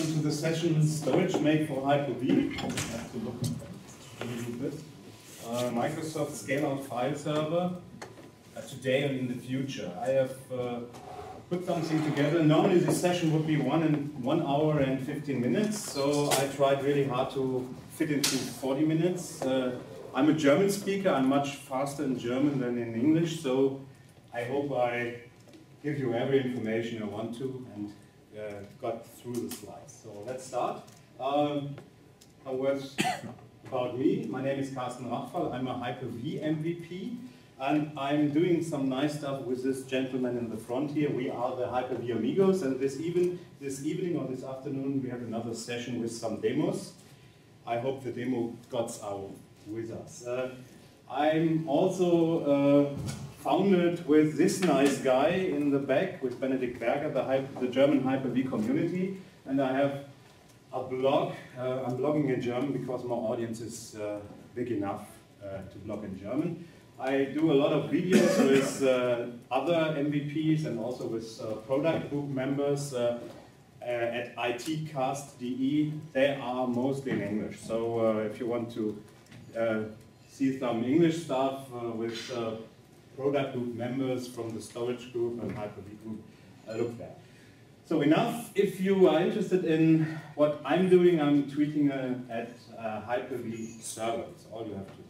welcome to the session Storage Made for HyperV. I have to look a little bit. Microsoft Scaleout file server today and in the future. I have put something together. Normally this session would be 1 hour and 15 minutes, so I tried really hard to fit into 40 minutes. I'm a German speaker. I'm much faster in German than in English, so I hope I give you every information I want to and got through the slides. So let's start. A word about me. My name is Carsten Rachfal. I'm a HyperV MVP, and I'm doing some nice stuff with this gentleman in the front here. We are the HyperV Amigos, and this evening or this afternoon we have another session with some demos. I hope the demo gods are with us. I'm also founded with this nice guy in the back, with Benedikt Berger, the German HyperV community, and I have a blog. I'm blogging in German because my audience is big enough to blog in German. I do a lot of videos with other MVPs and also with product group members at itcast.de. They are mostly in English, so if you want to see some English stuff with product group members from the storage group and HyperV group, look there. So enough. If you are interested in what I'm doing, I'm tweeting at HyperV server. That's all you have to do.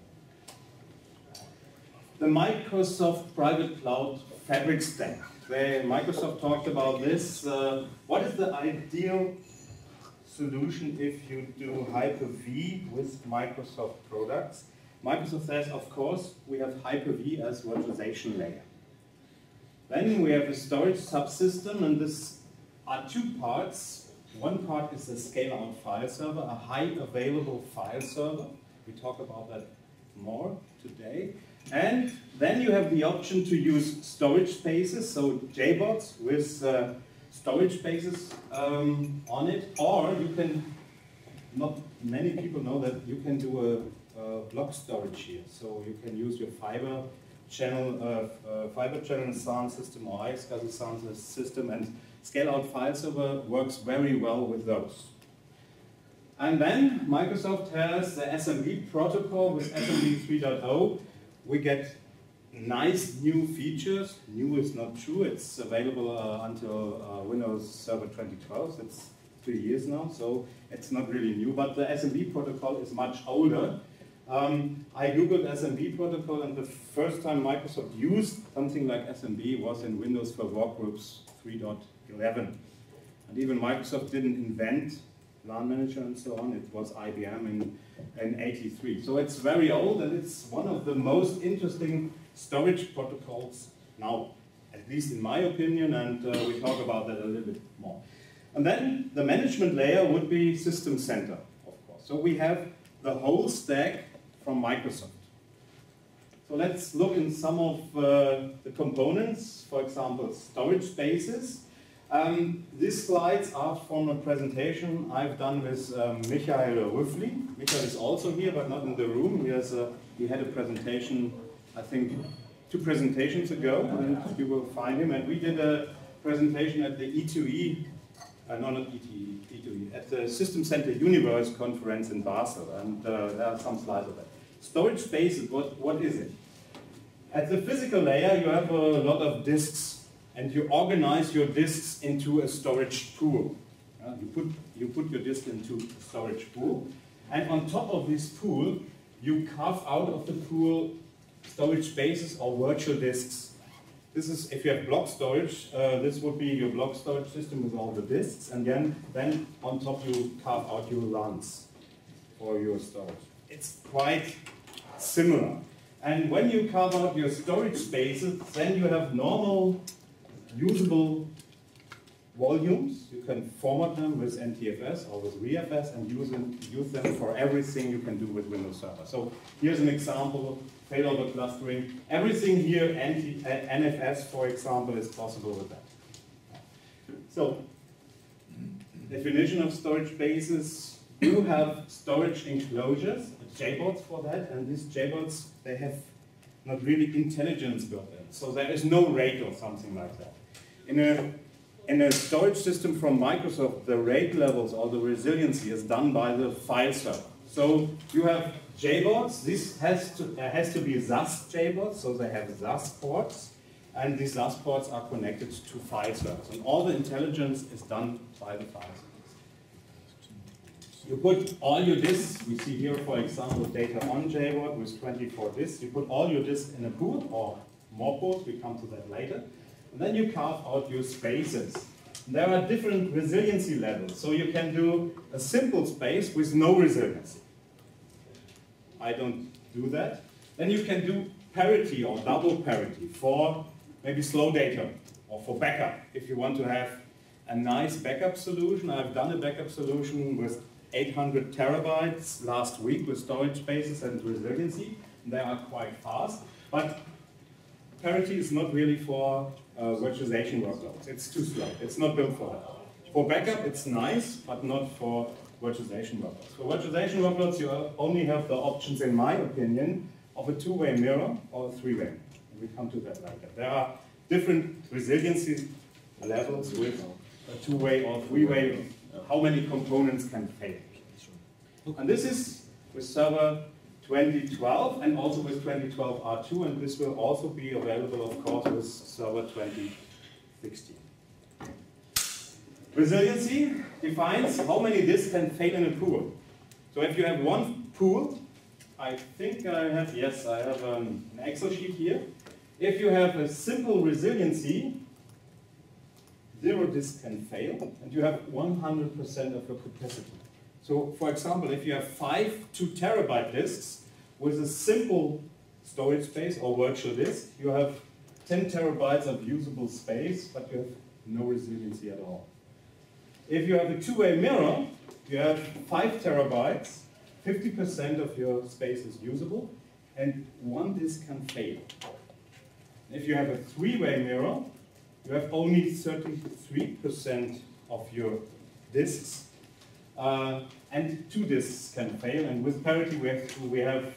The Microsoft Private Cloud Fabric Stack. Microsoft talked about this. What is the ideal solution if you do HyperV with Microsoft products? Microsoft says, of course, we have HyperV as virtualization layer. Then we have a storage subsystem, and this are two parts. One part is a Scaleout file server, a high available file server. We talk about that more today. And then you have the option to use storage spaces, so JBots with storage spaces on it, or you can, not many people know that you can do a block storage here. So you can use your fiber channel sound system or iSCSI sound system, and Scaleout file server works very well with those. And then Microsoft has the SMB protocol with SMB 3.0. We get nice new features. New is not true. It's available until Windows Server 2012. It's 3 years now, so it's not really new. But the SMB protocol is much older. I googled SMB protocol, and the first time Microsoft used something like SMB was in Windows for Workgroups 3.11. And even Microsoft didn't invent LAN Manager and so on. It was IBM in '83. So it's very old, and it's one of the most interesting storage protocols now, at least in my opinion, and we talk about that a little bit more. And then the management layer would be System Center, of course. So we have the whole stack from Microsoft. So let's look in some of the components, for example, storage spaces. These slides are from a presentation I've done with Michael Rüffli. Michael is also here, but not in the room. He had a presentation, I think, 2 presentations ago, and you will find him. And we did a presentation at the E2E, no, not E2E, E2E, at the System Center Universe conference in Basel, and there are some slides of that. Storage spaces, what is it? At the physical layer, you have a lot of disks, and you organize your disks into a storage pool. You put your disk into a storage pool, and on top of this pool, you carve out of the pool storage spaces or virtual disks. This is, if you have block storage, this would be your block storage system with all the disks, and then on top you carve out your LANs for your storage. It's quite similar. And when you carve out your storage spaces, then you have normal usable volumes. You can format them with NTFS or with ReFS and use them for everything you can do with Windows Server. So here's an example, failover clustering. Everything here, NFS, for example, is possible with that. So, definition of storage spaces. You have storage enclosures, JBots for that, and these JBots, they have not really intelligence built in. So there is no RAID or something like that. In a in a storage system from Microsoft, the rate levels or the resiliency is done by the file server. So you have JBoards. This has to be SAS JBoards, so they have SAS ports, and these SAS ports are connected to file servers, and all the intelligence is done by the file servers. You put all your disks. We see here, for example, data on JBoard with 24 disks. You put all your disks in a pool or more pools. We come to that later. And then you carve out your spaces. And there are different resiliency levels. So you can do a simple space with no resiliency. I don't do that. Then you can do parity or double parity for maybe slow data or for backup. If you want to have a nice backup solution, I've done a backup solution with 800 terabytes last week with storage spaces and resiliency. They are quite fast, but parity is not really for virtualization workloads. It's too slow. It's not built for that. For backup, it's nice, but not for virtualization workloads. For virtualization workloads, you only have the options, in my opinion, of a two-way mirror or a three-way. We come to that later. There are different resiliency levels with a two-way or three-way. How many components can fail? And this is with server 2012 and also with 2012 R2, and this will also be available, of course, with server 2016. Resiliency defines how many disks can fail in a pool. So if you have one pool, I think I have, yes, I have an Excel sheet here. If you have a simple resiliency, 0 disks can fail, and you have 100% of your capacity. So, for example, if you have 5 2 terabyte disks with a simple storage space or virtual disk, you have 10 terabytes of usable space, but you have no resiliency at all. If you have a two-way mirror, you have 5 terabytes, 50% of your space is usable, and 1 disk can fail. If you have a three-way mirror, you have only 33% of your disks, and 2 disks can fail. And with parity, we have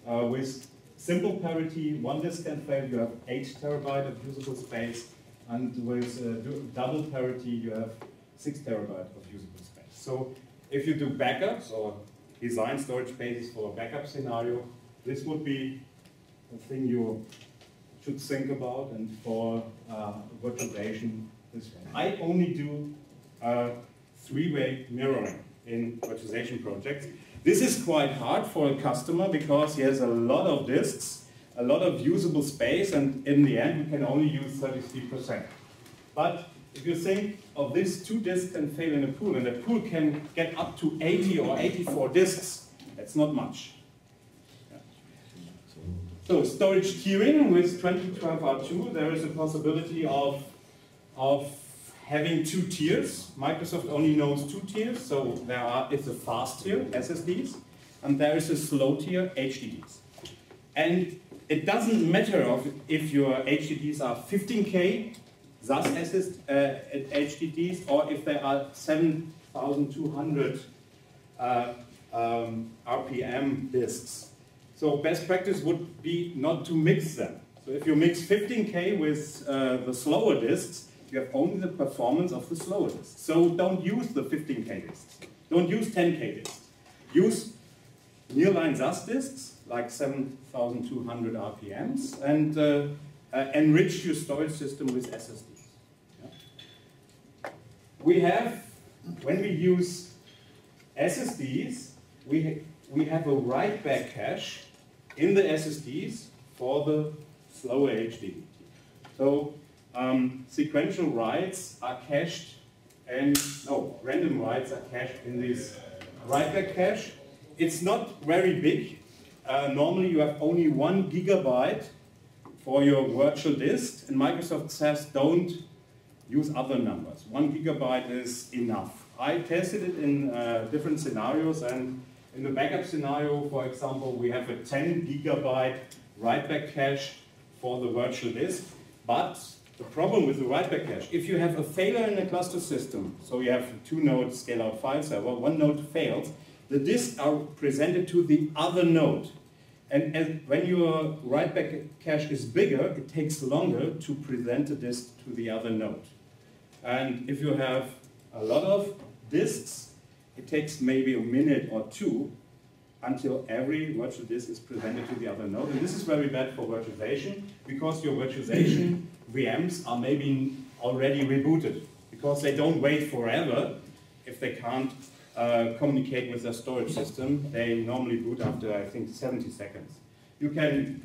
with simple parity, 1 disk can fail. You have 8 terabyte of usable space, and with double parity, you have 6 terabyte of usable space. So if you do backups or design storage spaces for a backup scenario, this would be the thing you should think about, and for virtualization this way. I only do three-way mirroring in virtualization projects. This is quite hard for a customer because he has a lot of disks, a lot of usable space, and in the end we can only use 33%. But if you think of this, 2 disks can fail in a pool, and a pool can get up to 80 or 84 disks. That's not much. So storage tiering with 2012 R2, there is a possibility of having 2 tiers. Microsoft only knows 2 tiers, so it's a fast tier, SSDs, and there is a slow tier, HDDs. And it doesn't matter if your HDDs are 15K SAS HDDs or if they are 7,200 RPM disks. So best practice would be not to mix them. So if you mix 15K with the slower disks, you have only the performance of the slower disks. So don't use the 15K disks. Don't use 10K disks. Use nearline SAS disks, like 7,200 RPMs, and enrich your storage system with SSDs. Yeah. We have, when we use SSDs, we have a write-back cache in the SSDs for the slower HDD. So sequential writes are cached, and random writes are cached in this write-back cache. It's not very big. Normally you have only 1 gigabyte for your virtual disk, and Microsoft says don't use other numbers. 1 gigabyte is enough. I tested it in different scenarios, and in the backup scenario, for example, we have a 10 gigabyte write-back cache for the virtual disk. But the problem with the write-back cache, if you have a failure in a cluster system, so you have 2 nodes Scaleout file server, 1 node fails, the disks are presented to the other node. And when your write-back cache is bigger, it takes longer to present the disk to the other node. And if you have a lot of disks, it takes maybe a minute or two until every virtual disk is presented to the other node. And this is very bad for virtualization, because your virtualization VMs are maybe already rebooted, because they don't wait forever if they can't communicate with their storage system. They normally boot after, I think, 70 seconds. You can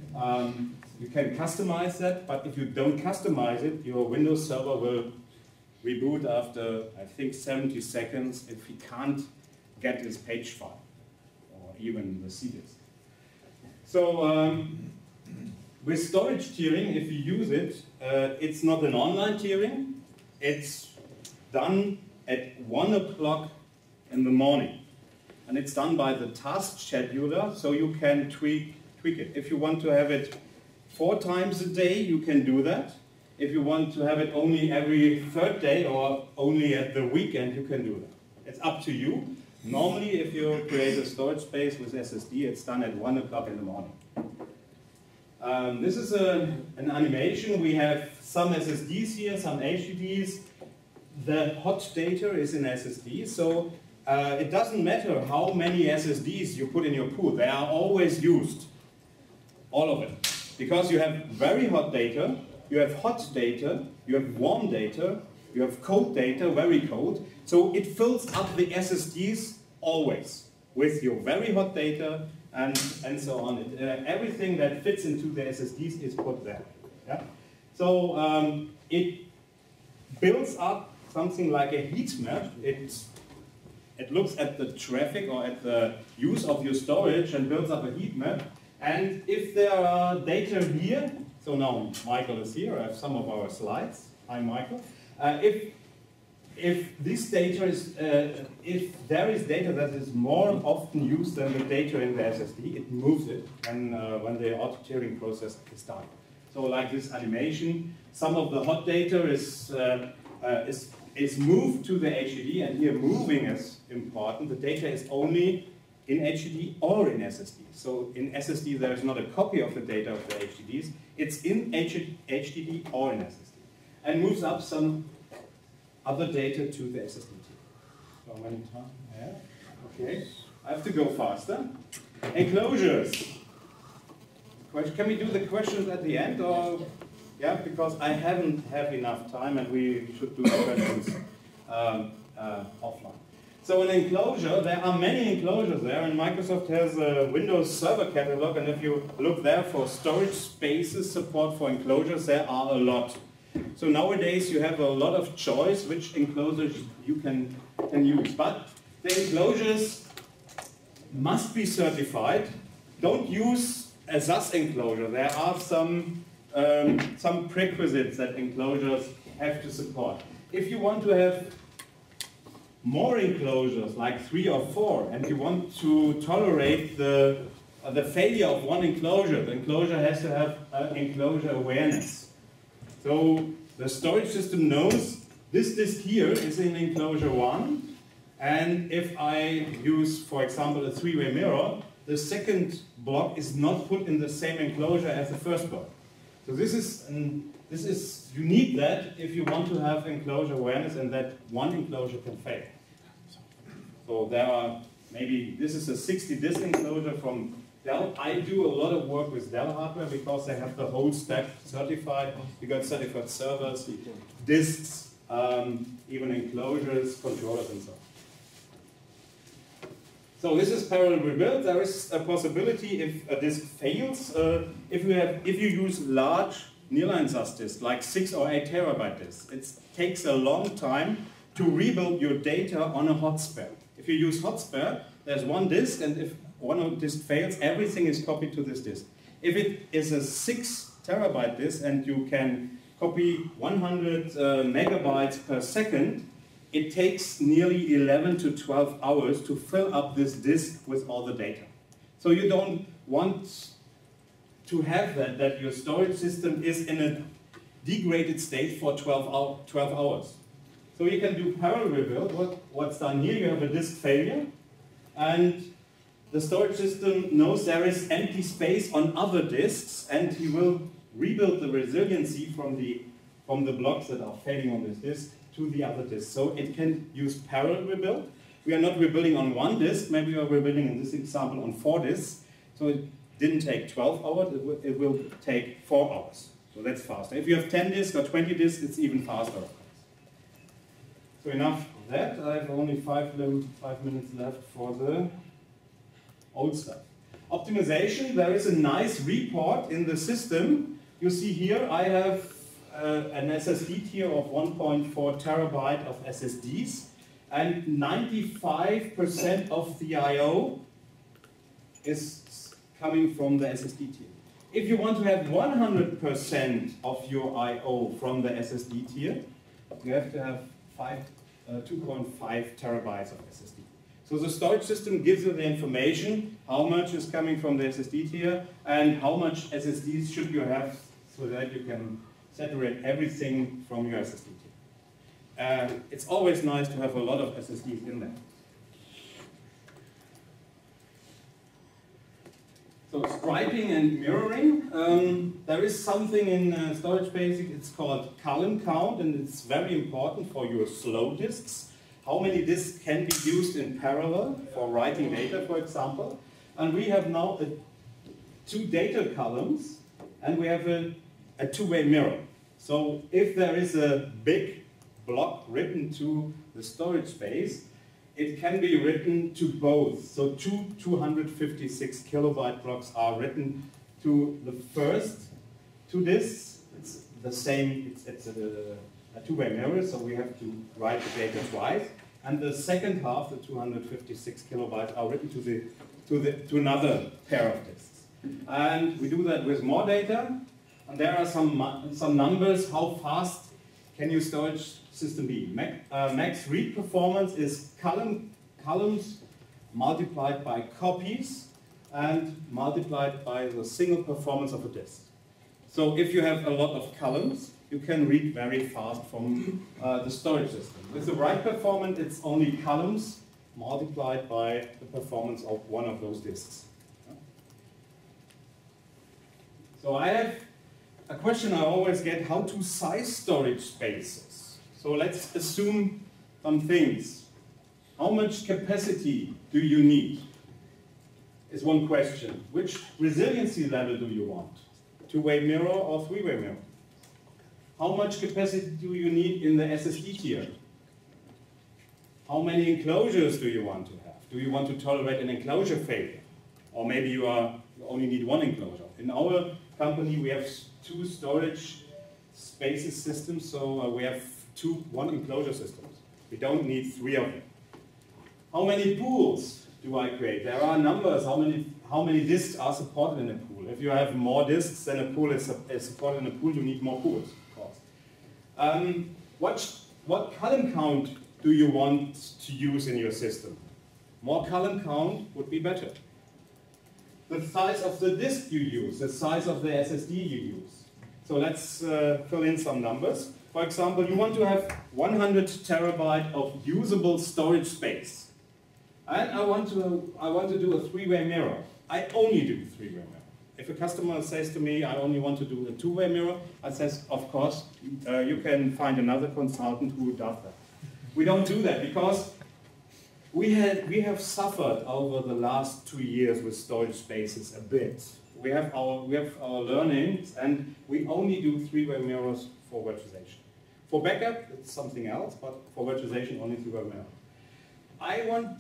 customize that, but if you don't customize it, your Windows server will reboot after, I think, 70 seconds if he can't get his page file, or even the CDisk. So with storage tiering, if you use it, it's not an online tiering. It's done at 1 o'clock in the morning. And it's done by the task scheduler, so you can tweak it. If you want to have it 4 times a day, you can do that. If you want to have it only every 3rd day or only at the weekend, you can do that. It's up to you. Normally, if you create a storage space with SSD, it's done at 1 o'clock in the morning. This is an animation. We have some SSDs here, some HDDs. The hot data is in SSD, so it doesn't matter how many SSDs you put in your pool. They are always used, all of it. Because you have very hot data, you have hot data, you have warm data, you have cold data, very cold. So it fills up the SSDs always with your very hot data and so on. Everything that fits into the SSDs is put there. Yeah? So it builds up something like a heat map. It looks at the traffic or at the use of your storage and builds up a heat map. And if there are data here, so now Michael is here, I have some of our slides. Hi, Michael. If this data is, if there is data that is more often used than the data in the SSD, it moves it when the auto-tiering process is done. So like this animation, some of the hot data is moved to the HDD, and here moving is important. The data is only in HDD or in SSD. So in SSD there is not a copy of the data of the HDDs, it's in HDD or in SSD. And moves up some other data to the SSD. So many times, yeah, okay. I have to go faster. Enclosures. Can we do the questions at the end, or? Yeah, because I haven't have enough time and we should do the questions offline. So an enclosure, there are many enclosures there, and Microsoft has a Windows Server catalog, and if you look there for storage spaces support for enclosures, there are a lot. So nowadays you have a lot of choice which enclosures you can use. But the enclosures must be certified. Don't use a SAS enclosure. There are some prerequisites that enclosures have to support. If you want to have more enclosures, like 3 or 4, and you want to tolerate the failure of one enclosure, the enclosure has to have enclosure awareness. So the storage system knows this disk here is in enclosure 1, and if I use, for example, a 3-way mirror, the second block is not put in the same enclosure as the first block. So this is you need that if you want to have enclosure awareness, and that one enclosure can fail. So there are maybe, this is a 60 disk enclosure from Dell. I do a lot of work with Dell hardware because they have the whole stack certified. You got certified servers, disks, even enclosures, controllers, and so on. So this is parallel rebuild. There is a possibility if a disk fails, if you use large nearline SAS disks, like 6 or 8 terabyte disks, it takes a long time to rebuild your data on a hot spare. If you use hot spare, there's one disk, and if one disk fails, everything is copied to this disk. If it is a 6 terabyte disk and you can copy 100 megabytes per second, it takes nearly 11 to 12 hours to fill up this disk with all the data. So you don't want to have that your storage system is in a degraded state for 12 hours. So you can do parallel rebuild. What's done here, you have a disk failure, and the storage system knows there is empty space on other disks, and he will rebuild the resiliency from the blocks that are failing on this disk to the other disk. So it can use parallel rebuild. We are not rebuilding on one disk, maybe we are rebuilding in this example on 4 disks. So it didn't take 12 hours, it will take 4 hours. So that's faster. If you have 10 disks or 20 disks, it's even faster. So enough of that. I have only 5 minutes left for the old stuff. Optimization, there is a nice report in the system. You see here I have an SSD tier of 1.4 terabyte of SSDs, and 95% of the I/O is coming from the SSD tier. If you want to have 100% of your I/O from the SSD tier, you have to have 2.5 terabytes of SSD. So the storage system gives you the information, how much is coming from the SSD tier, and how much SSDs should you have so that you can separate everything from your SSD tier. It's always nice to have a lot of SSDs in there. So striping and mirroring. There is something in Storage Basic, it's called column count, and it's very important for your slow disks. How many disks can be used in parallel for writing data, for example. And we have now 2 data columns, and we have a two-way mirror. So if there is a big block written to the storage space, it can be written to both. So 256 kilobyte blocks are written to the first 2 disks. It's the same, it's a two-way mirror, so we have to write the data twice. And the second half, the 256 kilobytes, are written to another pair of disks. And we do that with more data. And there are some numbers, how fast can your storage system be. Max read performance is columns multiplied by copies and multiplied by the single performance of a disk. So if you have a lot of columns, you can read very fast from the storage system. With the write performance, it's only columns multiplied by the performance of one of those disks. So I have a question I always get, how to size storage spaces. So let's assume some things. How much capacity do you need? Is one question. Which resiliency level do you want? Two-way mirror or three-way mirror? How much capacity do you need in the SSD tier? How many enclosures do you want to have? Do you want to tolerate an enclosure failure? Or maybe you only need one enclosure. In our company we have 2 storage spaces systems, so we have 1 enclosure systems. We don't need 3 of them. How many pools do I create? There are numbers, how many disks are supported in a pool. If you have more disks than a pool is supported in a pool, you need more pools, of course. What column count do you want to use in your system? More column count would be better. The size of the disk you use, the size of the SSD you use. So let's fill in some numbers. For example, you want to have 100 terabyte of usable storage space. And I want to do a 3-way mirror. I only do 3-way mirror. If a customer says to me, I only want to do a 2-way mirror, I says, of course, you can find another consultant who does that. We don't do that because we have suffered over the last 2 years with storage spaces a bit. We have our learnings, and we only do 3-way mirrors for virtualization. For backup, it's something else, but for virtualization, only 3-way mirror. I want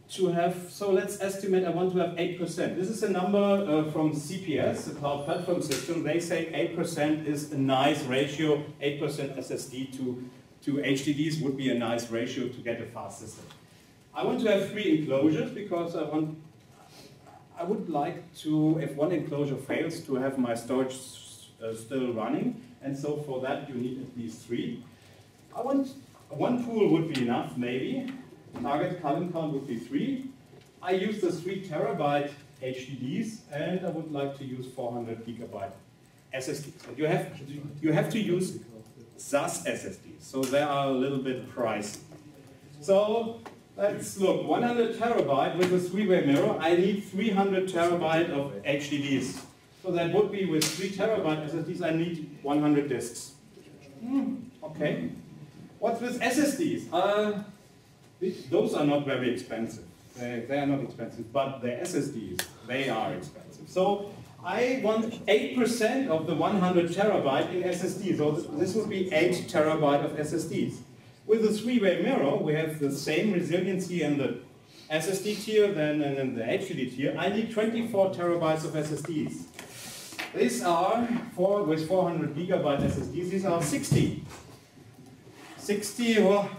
to have, so let's estimate I want to have 8%. This is a number from CPS, the Cloud Platform System. They say 8% is a nice ratio. 8% SSD to HDDs would be a nice ratio to get a fast system. I want to have 3 enclosures because I would like to, if one enclosure fails, to have my storage still running. And so for that you need at least 3. I want, 1 pool would be enough, maybe. Target column count would be 3. I use the 3 terabyte HDDs, and I would like to use 400 gigabyte SSDs. And you have to use SAS SSDs, so they are a little bit pricey. So let's look, 100 terabyte with a 3-way mirror, I need 300 terabyte of HDDs. So that would be with 3 terabyte SSDs, I need 100 disks. Okay. What's with SSDs? Those are not very expensive. They are not expensive, but the SSDs, they are expensive. So I want 8% of the 100 terabyte in SSDs. So this would be 8 terabyte of SSDs. With the three-way mirror, we have the same resiliency in the SSD tier than in the HDD tier. I need 24 terabytes of SSDs. These are, with 400 gigabyte SSDs, these are 60. 60, well,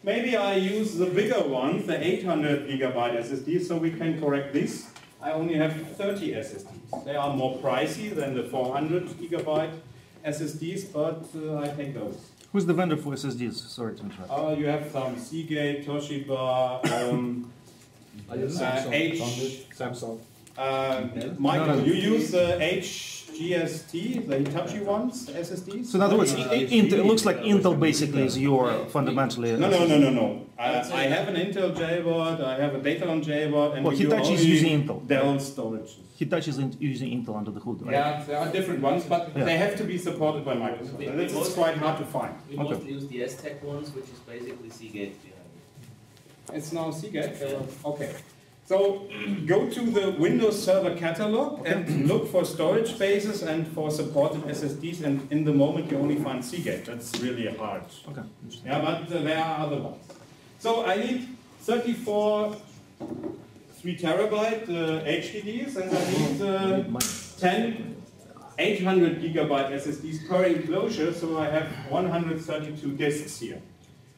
maybe I use the bigger ones, the 800 gigabyte SSDs, so we can correct this. I only have 30 SSDs. They are more pricey than the 400 gigabyte SSDs, but I take those. Who's the vendor for SSDs? Sorry to interrupt. You have some Seagate, Toshiba, Samsung. Michael, you use the HGST, the Hitachi ones, SSDs? So in other words, it looks like Intel basically is your fundamentally... No. I have an Intel JBoard, I have a Datalon JBoard, and well, Hitachi is using Intel. Dell storage. Hitachi is using Intel under the hood, right? Yeah, there are different ones, but they have to be supported by Microsoft. And this is quite hard to find. We mostly use the S-Tech ones, which is basically Seagate behind it. It's now Seagate? Okay. So go to the Windows Server catalog and look for storage spaces and for supported SSDs, and in the moment you only find Seagate. That's really hard. Okay. Yeah, but there are other ones. So I need 34 3 terabyte HDDs, and I need 10 800 gigabyte SSDs per enclosure, so I have 132 disks here.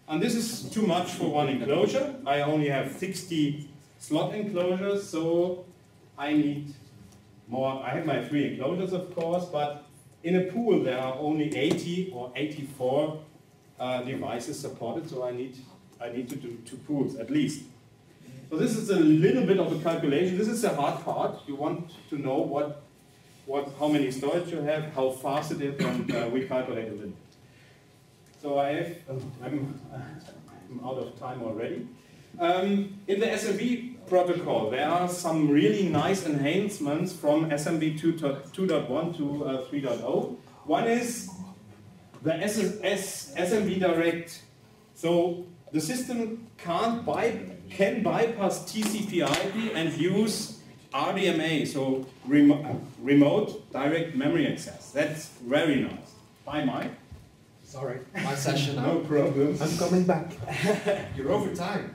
And this is too much for one enclosure. I only have 60 slot enclosures, so I need more. I have my 3 enclosures, of course, but in a pool there are only 80 or 84 devices supported, so I need to do 2 pools at least. So this is a little bit of a calculation. This is the hard part. You want to know how many storage you have, how fast it is, and we calculate a little bit. So I'm out of time already. In the SMB protocol, there are some really nice enhancements from SMB 2.1 to 3.0. One is the SMB Direct. So the system can bypass TCP/IP and use RDMA, so remote direct memory access. That's very nice. Bye, Mike. Sorry, my session now. No problem. I'm coming back. You're over time.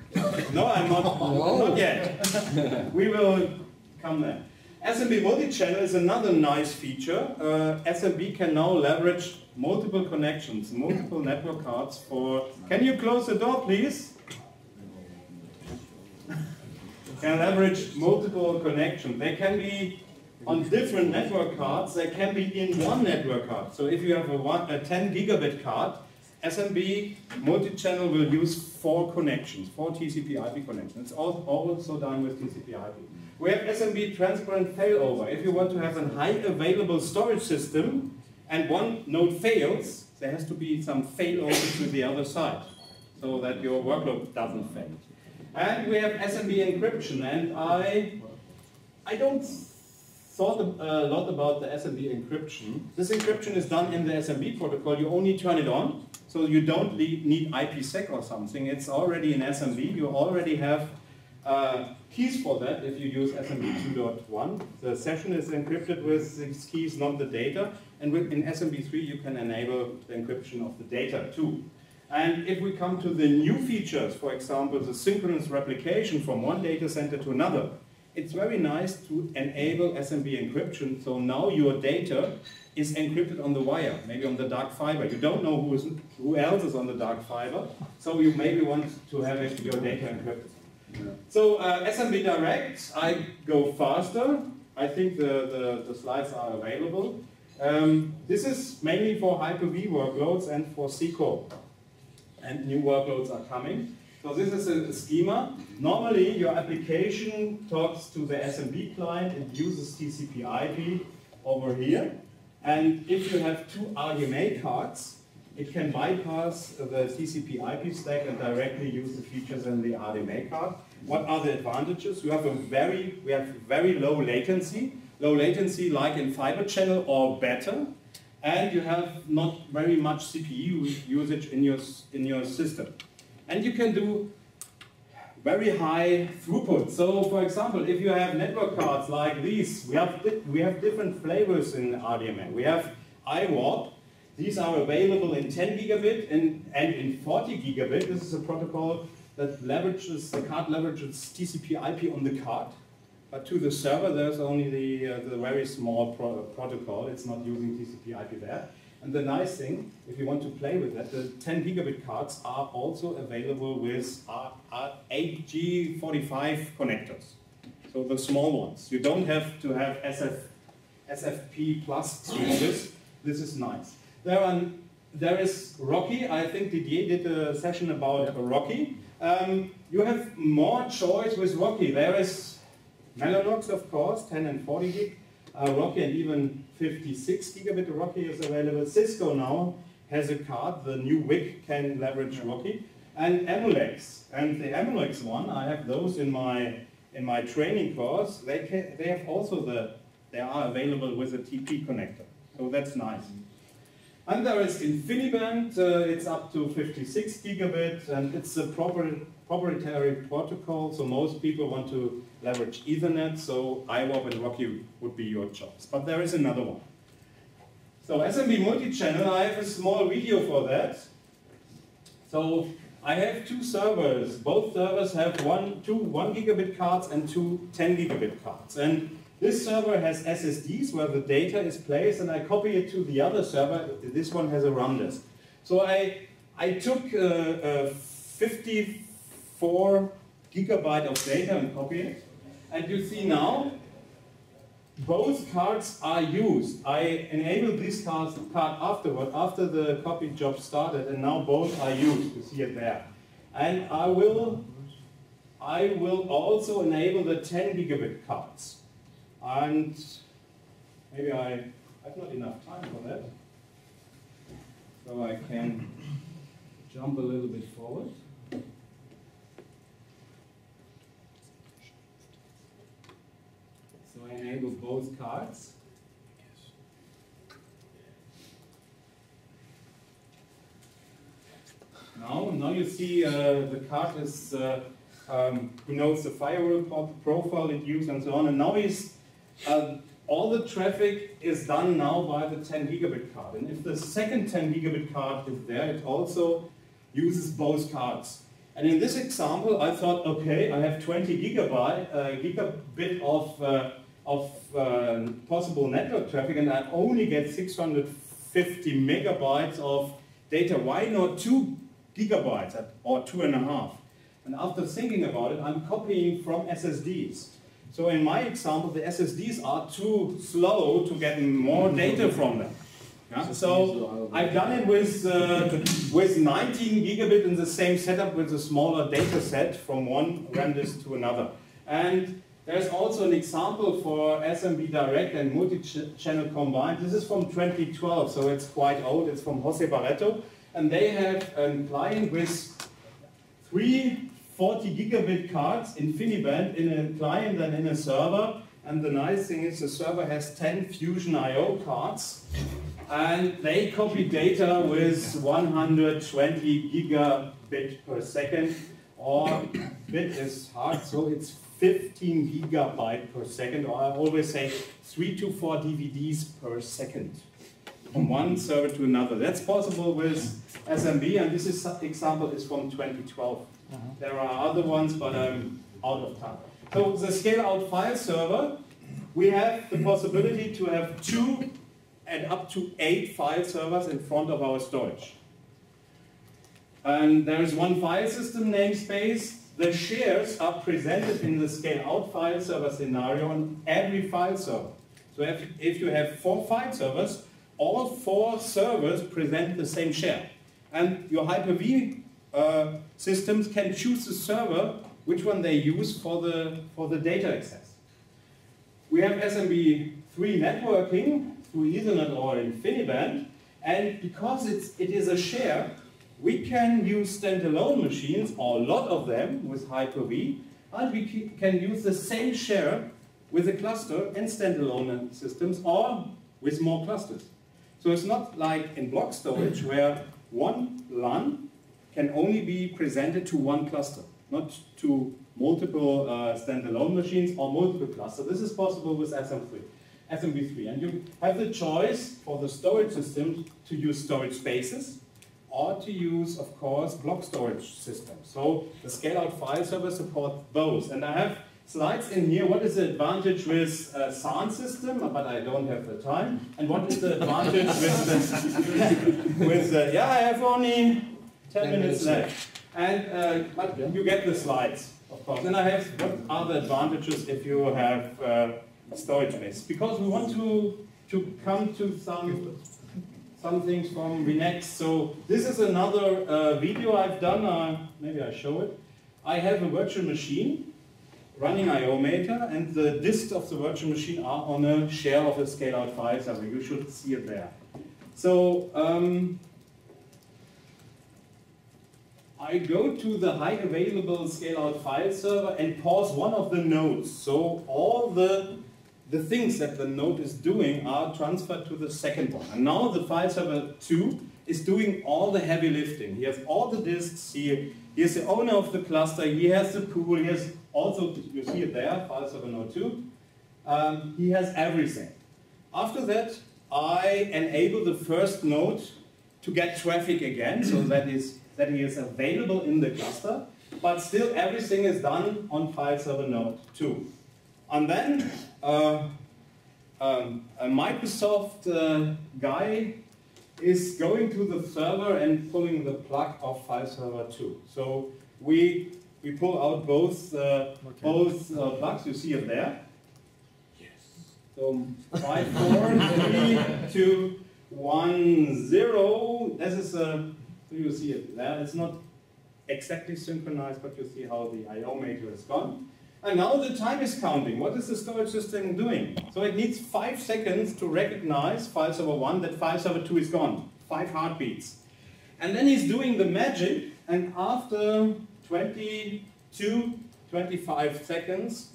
No, I'm not. Not yet. We will come there. SMB Multichannel is another nice feature. SMB can now leverage multiple connections, multiple network cards for... Can you close the door, please? Can leverage multiple connections. They can be on different network cards. They can be in one network card. So if you have a 10 gigabit card, SMB Multichannel will use 4 connections, 4 TCP/IP connections. It's also done with TCP/IP. We have SMB transparent failover. If you want to have a high available storage system and one node fails, there has to be some failover to the other side so that your workload doesn't fail. And we have SMB encryption, and I don't thought a lot about the SMB encryption. This encryption is done in the SMB protocol. You only turn it on, so you don't need IPsec or something. It's already in SMB. You already have keys for that if you use SMB 2.1. The session is encrypted with 6 keys, not the data. And in SMB 3, you can enable the encryption of the data too. And if we come to the new features, for example, the synchronous replication from one data center to another, it's very nice to enable SMB encryption. So now your data is encrypted on the wire, maybe on the dark fiber. You don't know who else is on the dark fiber, so you maybe want to have your data encrypted. Yeah. So SMB Direct, I go faster. I think the slides are available. This is mainly for HyperV workloads and for SQL. And new workloads are coming. So this is a schema. Normally your application talks to the SMB client. It uses TCP/IP over here. And if you have 2 RDMA cards, it can bypass the TCP/IP stack and directly use the features in the RDMA card. What are the advantages? We have very low latency. Low latency like in fiber channel or better. and you have not very much CPU usage in your system. And you can do very high throughput. So, for example, if you have network cards like these, we have different flavors in RDMA. We have iWarp. These are available in 10 gigabit and in 40 gigabit. This is a protocol that leverages, the card leverages TCP/IP on the card. But to the server, there's only the very small protocol. It's not using TCP/IP there. And the nice thing, if you want to play with that, the 10 gigabit cards are also available with 8G45 connectors. So the small ones. You don't have to have SFP plus switches. This is nice. There is Rocky. I think Didier did a session about Rocky. You have more choice with Rocky. There is Mellanox, of course, 10 and 40 gig. Rocky and even 56 gigabit Rocky is available. Cisco now has a card. The new WIC can leverage Rocky. And Emulex. And the Emulex one, I have those in my training course. They have also they are available with a TP connector. So that's nice. And there is InfiniBand. It's up to 56 gigabit, and it's a proprietary protocol. So most people want to leverage Ethernet. So iWarp and Rocky would be your choice. But there is another one. So SMB Multichannel, I have a small video for that. So I have two servers. Both servers have two 1 gigabit cards and two 10 gigabit cards. And this server has SSDs where the data is placed, and I copy it to the other server. This one has a run disk. So I took 54 gigabyte of data and copied it. And you see now, both cards are used. I enabled this card afterward, after the copy job started, and now both are used. You see it there. And I will also enable the 10 gigabit cards. And maybe I have not enough time for that. So I can jump a little bit forward. So I enable both cards. Now you see the card is, he knows the firewall profile it used and so on, and now all the traffic is done now by the 10 gigabit card. And if the second 10 gigabit card is there, it also uses both cards. And in this example, I thought, okay, I have 20 gigabit of possible network traffic, and I only get 650 megabytes of data. Why not 2 gigabytes or 2.5? And after thinking about it, I'm copying from SSDs. So in my example, the SSDs are too slow to get more data from them. Yeah? So I've done it with 19 gigabit in the same setup with a smaller data set from one RAM disk to another. And there's also an example for SMB Direct and Multichannel combined. This is from 2012, so it's quite old. It's from Jose Barreto. And they have a client with 3 40 gigabit cards, InfiniBand, in a client and in a server. And the nice thing is the server has 10 Fusion I/O cards. And they copy data with 120 gigabit per second. Or bit is hard, so it's 15 gigabyte per second. Or I always say 3 to 4 DVDs per second. From one server to another. That's possible with SMB, and this example is from 2012. There are other ones, but I'm out of time. So the Scaleout file server, we have the possibility to have 2 and up to 8 file servers in front of our storage. And there is one file system namespace. The shares are presented in the Scaleout file server scenario on every file server. So if you have 4 file servers, all 4 servers present the same share. And your HyperV systems can choose the server, which one they use for the data access. We have SMB3 networking through Ethernet or InfiniBand, and because it is a share, we can use standalone machines, or a lot of them, with HyperV, and we can use the same share with a cluster and standalone systems, or with more clusters. So it's not like in block storage where one LUN can only be presented to one cluster, not to multiple standalone machines or multiple clusters. This is possible with SMB3. And you have the choice for the storage system to use storage spaces or to use, of course, block storage systems. So the Scaleout file server supports both. And I have slides in here. What is the advantage with SAN system? But I don't have the time. And what is the advantage with yeah, I have only 10 minutes left. And but you get the slides, of course. And I have what are the advantages if you have storage space? Because we want to come to some things from VNext. So this is another video I've done. Maybe I show it. I have a virtual machine running I/O meter, and the disks of the virtual machine are on a share of a Scaleout file server. You should see it there. So I go to the high available Scaleout file server and pause one of the nodes. So all the things that the node is doing are transferred to the second one. And now the file server 2 is doing all the heavy lifting. He has all the disks, he is the owner of the cluster, he has the pool, he has also, you see it there, file server node 2. He has everything. After that, I enable the first node to get traffic again, so that he is available in the cluster, but still everything is done on file server node 2. And then a Microsoft guy is going to the server and pulling the plug of file server 2. So we pull out both plugs. You see it there. Yes. So 5, 4, 3, 2, 1, 0. This is you see it there. It's not exactly synchronized, but you see how the I/O meter is gone. And now the time is counting. What is the storage system doing? So it needs 5 seconds to recognize file server 1 that file server 2 is gone. 5 heartbeats. And then he's doing the magic, and after 22, 25 seconds,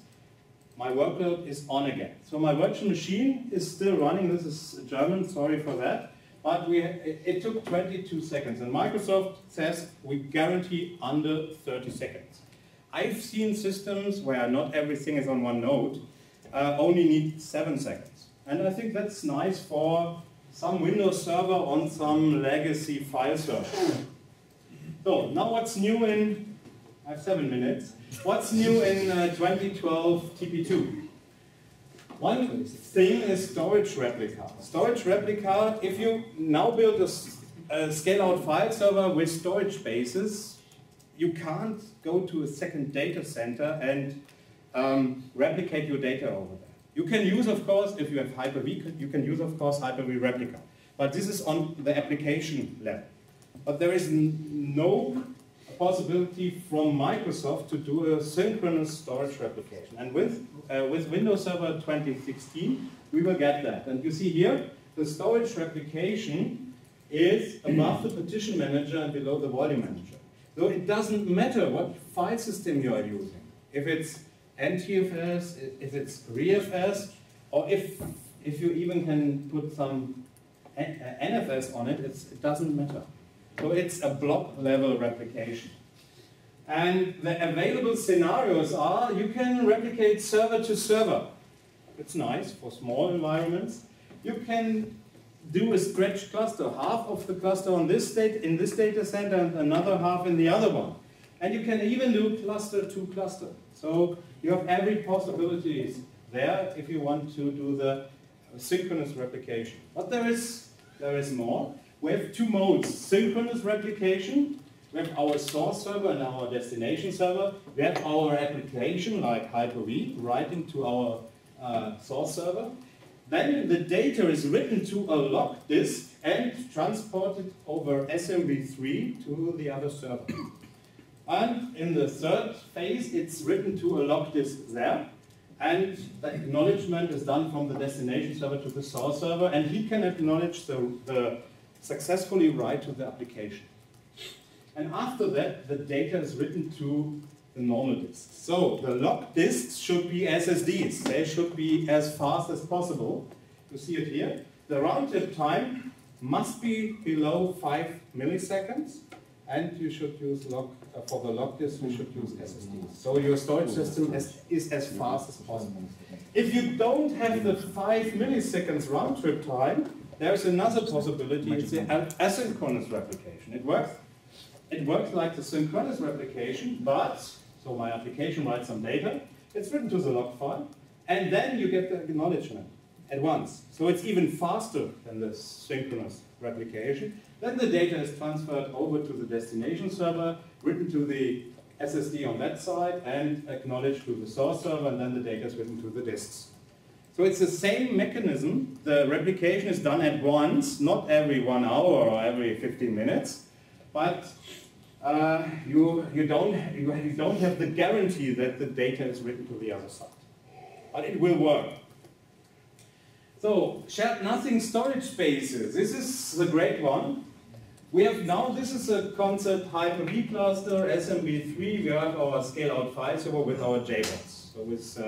my workload is on again. So my virtual machine is still running. This is German, sorry for that. But it took 22 seconds. And Microsoft says we guarantee under 30 seconds. I've seen systems where not everything is on one node, only need 7 seconds. And I think that's nice for some Windows server on some legacy file server. So now what's new in, I have 7 minutes, what's new in 2012 TP2? One thing is storage replica. Storage replica, if you now build a scale-out file server with storage spaces, you can't go to a second data center and replicate your data over there. You can use, of course, if you have HyperV, you can use, of course, HyperV Replica. But this is on the application level. But there is no possibility from Microsoft to do a synchronous storage replication. And with Windows Server 2016, we will get that. And you see here, the storage replication is above the partition manager and below the volume manager. So it doesn't matter what file system you are using. If it's NTFS, if it's ReFS, or if you even can put some NFS on it, it doesn't matter. So it's a block level replication. And the available scenarios are, you can replicate server to server. It's nice for small environments. You can do a stretched cluster, half of the cluster in this data center and another half in the other one. And you can even do cluster to cluster. So you have every possibility there if you want to do the synchronous replication. But there is more. We have 2 modes, synchronous replication. We have our source server and our destination server. We have our application like HyperV writing to our source server. Then the data is written to a lock disk and transported over SMB3 to the other server. And in the third phase, it's written to a lock disk there. And the acknowledgement is done from the destination server to the source server. And he can acknowledge the successfully write to the application. And after that, the data is written to the normal disks. So the lock disks should be SSDs. They should be as fast as possible. You see it here. The round trip time must be below 5 milliseconds, and you should use for the log disk, you should use SSDs. So your storage system is as fast as possible. If you don't have the 5 milliseconds round trip time, there's another possibility, it's the asynchronous replication. It works like the synchronous replication, but, so my application writes some data, it's written to the log file, and then you get the acknowledgement at once. So it's even faster than the synchronous replication. Then the data is transferred over to the destination server, written to the SSD on that side, and acknowledged to the source server, and then the data is written to the disks. So it's the same mechanism. The replication is done at once, not every 1 hour or every 15 minutes, but you don't have the guarantee that the data is written to the other side. But it will work. So, shared nothing storage spaces. This is the great one. We have now, this is a concept, HyperV cluster, SMB3, we have our Scaleout file server with our JBots. So with,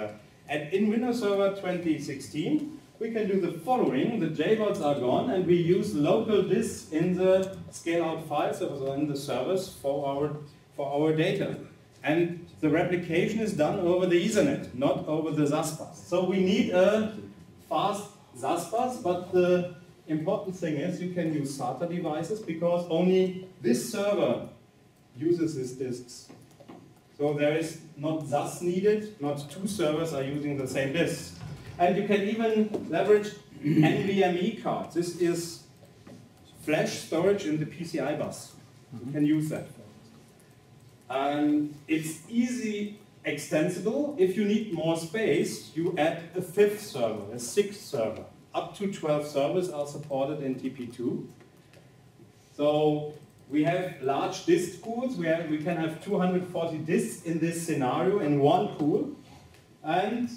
and in Windows Server 2016, we can do the following. The JBots are gone, and we use local disks in the Scaleout file server, so in the servers for our data. And the replication is done over the Ethernet, not over the SAS bus. So we need a fast SAS bus, but the important thing is you can use SATA devices because only this server uses these disks. So there is not SAS needed, not 2 servers are using the same disks. And you can even leverage NVMe cards. This is flash storage in the PCI bus. You can use that. And it's easy extensible. If you need more space, you add a 5th server, a 6th server. Up to 12 servers are supported in TP2. So we have large disk pools. We can have 240 disks in this scenario in one pool. And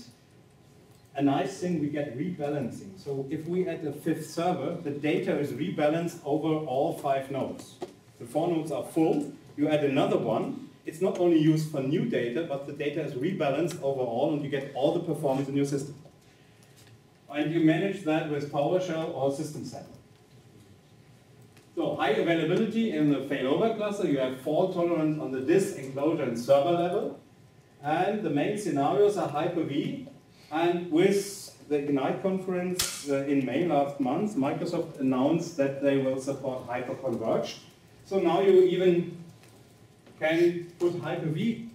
a nice thing, we get rebalancing. So if we add a 5th server, the data is rebalanced over all 5 nodes. The 4 nodes are full. You add another one. It's not only used for new data, but the data is rebalanced overall, and you get all the performance in your system. And you manage that with PowerShell or System Center. So high availability in the failover cluster. You have fault tolerance on the disk, enclosure, and server level. And the main scenarios are HyperV. And with the Ignite conference in May last month, Microsoft announced that they will support hyperconverged. So now you even can put HyperV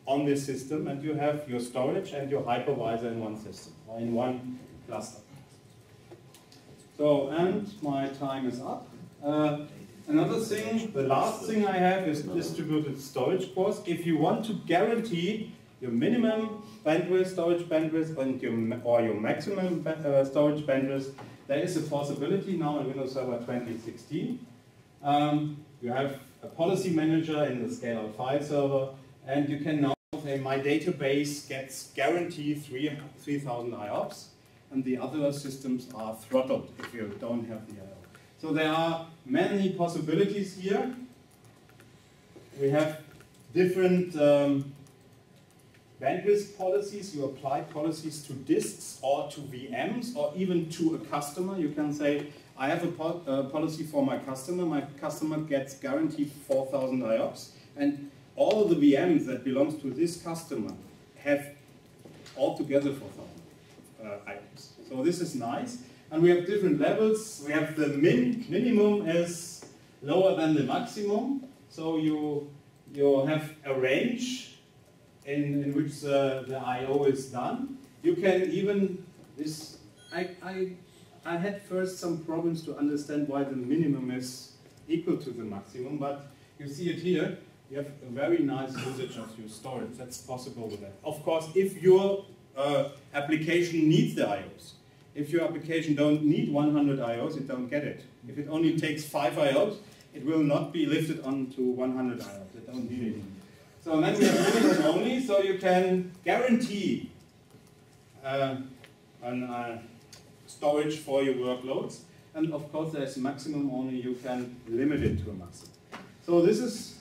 on this system, and you have your storage and your hypervisor in one system, or in one cluster. So, and my time is up. Another thing, the last thing I have is distributed storage course. If you want to guarantee your minimum bandwidth, storage bandwidth, and your maximum storage bandwidth, there is a possibility now in Windows Server 2016. You have a policy manager in the Scaleout file server, and you can now say my database gets guaranteed 3,000 IOPS, and the other systems are throttled if you don't have the IO. So there are many possibilities here. We have different bandwidth policies. You apply policies to disks or to VMs or even to a customer. You can say, I have a policy for my customer. My customer gets guaranteed 4,000 IOPS, and all the VMs that belongs to this customer have altogether 4,000 IOPS. So this is nice. And we have different levels. We have the minimum is lower than the maximum. So you have a range in which the I/O is done. You can even this. I had first some problems to understand why the minimum is equal to the maximum, but you see it here. You have a very nice usage of your storage. That's possible with that. Of course, if your application needs the IOs. If your application don't need 100 IOs, it don't get it. If it only takes 5 IOs, it will not be lifted onto 100 IOs. It don't need it. So then we have minimum only, so you can guarantee storage for your workloads. And of course, there's maximum only. You can limit it to a maximum. So this is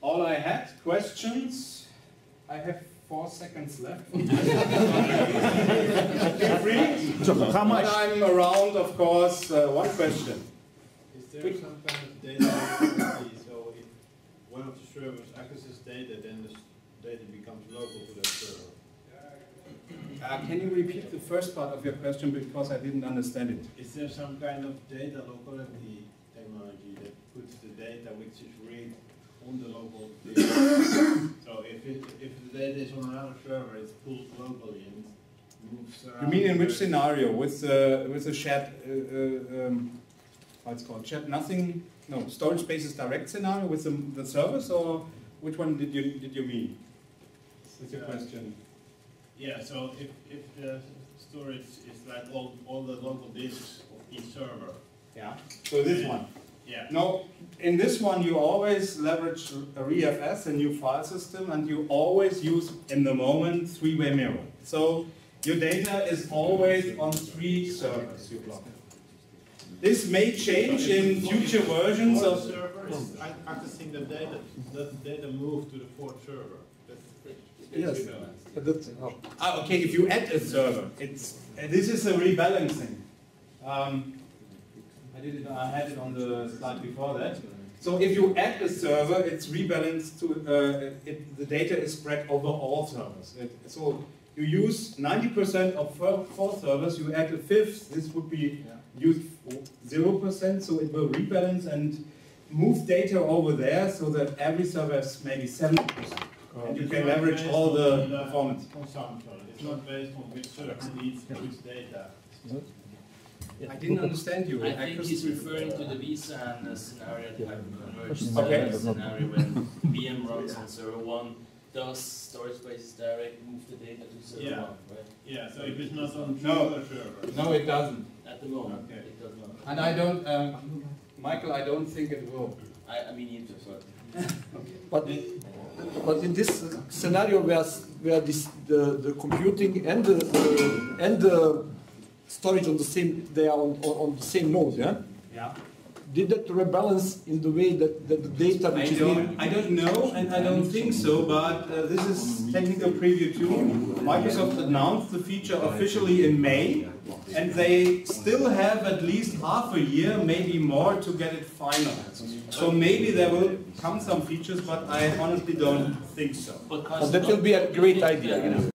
all I had. Questions? I have 4 seconds left. Feel free. So how much? But I'm around, of course. One question. there's some kind of data locality, so if one of the servers accesses data, then the data becomes local to that server. Can you repeat the first part of your question because I didn't understand it? Is there some kind of data locality technology that puts the data which is read on the local data? So if the data is on another server, it's pulled locally and moves around. You mean in which scenario? With the shared, what's called shared nothing? No, storage spaces direct scenario with the servers, or which one did you mean? What's your question? Yeah, so if the storage is like all the local disks of each server. Yeah. So this one. Yeah. No, in this one you always leverage a ReFS, a new file system, and you always use in the moment three-way mirror. So your data is always on 3 servers you block. This may change in future versions of the server is accessing the data. Does the data move to the 4th server? Yes. okay, if you add a server, this is a rebalancing. I had it on the slide before that. So if you add a server, it's rebalanced to the data is spread over all servers. So you use 90% of 4 servers, you add a 5th, this would be used 0%, so it will rebalance and move data over there so that every server has maybe 70%. And you can leverage all the performance. Consumption. It's not based on which server needs which data. I didn't understand you. I think he's referring to the vSAN scenario, the hyperconverged Okay. scenario when VM runs on server 1. Does storage spaces direct move the data to server 1, right? Yeah, so if it's not on No. other server. No, it doesn't. At the moment, Okay. it does not. And I don't, Michael, I don't think it will. I mean, you just But in this scenario where the computing and the storage on the same, they are on the same node, yeah? Yeah. Did that rebalance in the way that the data which is needed? I don't know, and I don't think so, but this is technical preview 2. Microsoft announced the feature officially in May, and they still have at least half a year, maybe more, to get it finalized. So maybe there will come some features, but I honestly don't think so. But that will be a great idea, you know.